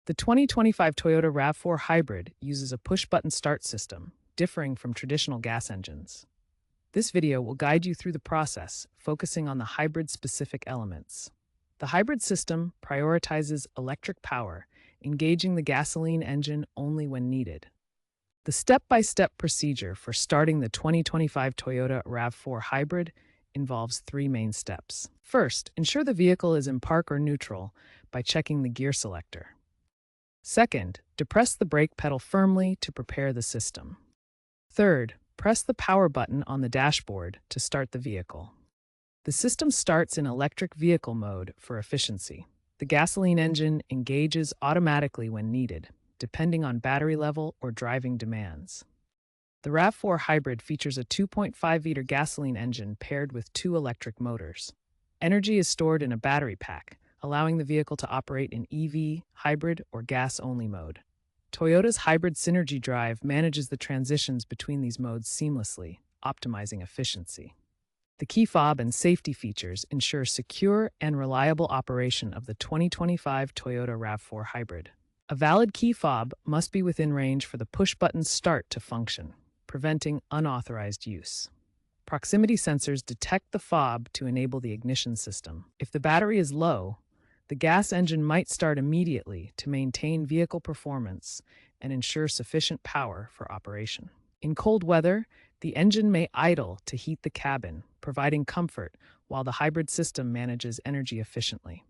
The 2025 Toyota RAV4 Hybrid uses a push-button start system, differing from traditional gas engines. This video will guide you through the process, focusing on the hybrid-specific elements. The hybrid system prioritizes electric power, engaging the gasoline engine only when needed. The step-by-step procedure for starting the 2025 Toyota RAV4 Hybrid involves three main steps. First, ensure the vehicle is in park or neutral by checking the gear selector. Second, depress the brake pedal firmly to prepare the system. Third, press the power button on the dashboard to start the vehicle. The system starts in electric vehicle mode for efficiency. The gasoline engine engages automatically when needed, depending on battery level or driving demands. The RAV4 Hybrid features a 2.5-liter gasoline engine paired with two electric motors. Energy is stored in a battery pack, allowing the vehicle to operate in EV, hybrid, or gas-only mode. Toyota's Hybrid Synergy Drive manages the transitions between these modes seamlessly, optimizing efficiency. The key fob and safety features ensure secure and reliable operation of the 2025 Toyota RAV4 Hybrid. A valid key fob must be within range for the push-button start to function, preventing unauthorized use. Proximity sensors detect the fob to enable the ignition system. If the battery is low, the gas engine might start immediately to maintain vehicle performance and ensure sufficient power for operation. In cold weather, the engine may idle to heat the cabin, providing comfort while the hybrid system manages energy efficiently.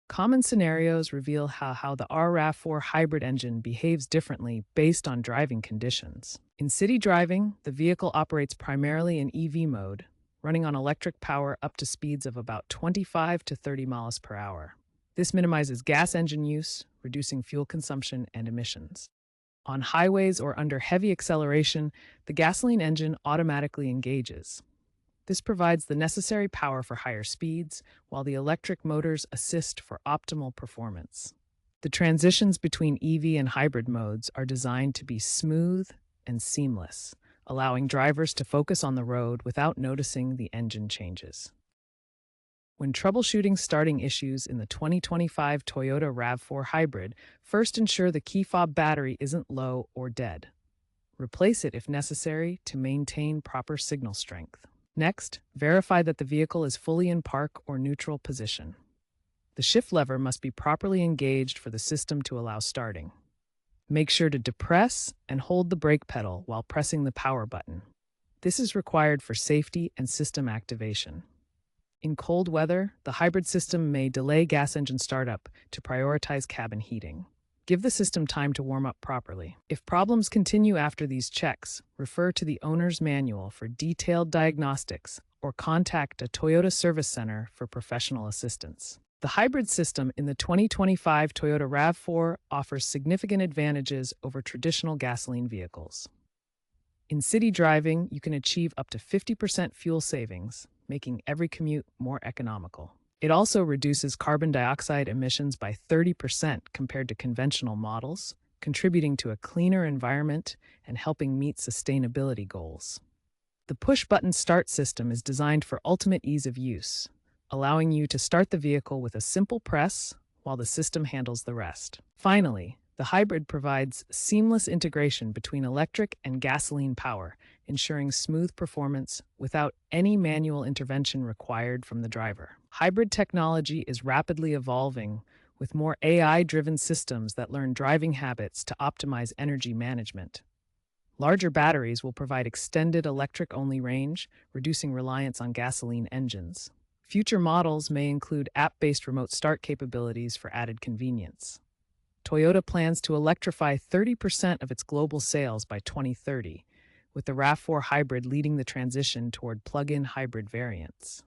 Common scenarios reveal how the RAV4 hybrid engine behaves differently based on driving conditions. In city driving, the vehicle operates primarily in EV mode, running on electric power up to speeds of about 25 to 30 miles per hour. This minimizes gas engine use, reducing fuel consumption and emissions. On highways or under heavy acceleration, the gasoline engine automatically engages. This provides the necessary power for higher speeds, while the electric motors assist for optimal performance. The transitions between EV and hybrid modes are designed to be smooth and seamless, allowing drivers to focus on the road without noticing the engine changes. When troubleshooting starting issues in the 2025 Toyota RAV4 Hybrid, first ensure the key fob battery isn't low or dead. Replace it if necessary to maintain proper signal strength. Next, verify that the vehicle is fully in park or neutral position. The shift lever must be properly engaged for the system to allow starting. Make sure to depress and hold the brake pedal while pressing the power button. This is required for safety and system activation. In cold weather, the hybrid system may delay gas engine startup to prioritize cabin heating. Give the system time to warm up properly. If problems continue after these checks, refer to the owner's manual for detailed diagnostics or contact a Toyota service center for professional assistance. The hybrid system in the 2025 Toyota RAV4 offers significant advantages over traditional gasoline vehicles. In city driving, you can achieve up to 50% fuel savings, making every commute more economical. It also reduces carbon dioxide emissions by 30% compared to conventional models, contributing to a cleaner environment and helping meet sustainability goals. The push-button start system is designed for ultimate ease of use, allowing you to start the vehicle with a simple press while the system handles the rest. Finally, the hybrid provides seamless integration between electric and gasoline power, ensuring smooth performance without any manual intervention required from the driver. Hybrid technology is rapidly evolving, with more AI-driven systems that learn driving habits to optimize energy management. Larger batteries will provide extended electric-only range, reducing reliance on gasoline engines. Future models may include app-based remote start capabilities for added convenience. Toyota plans to electrify 30% of its global sales by 2030, with the RAV4 Hybrid leading the transition toward plug-in hybrid variants.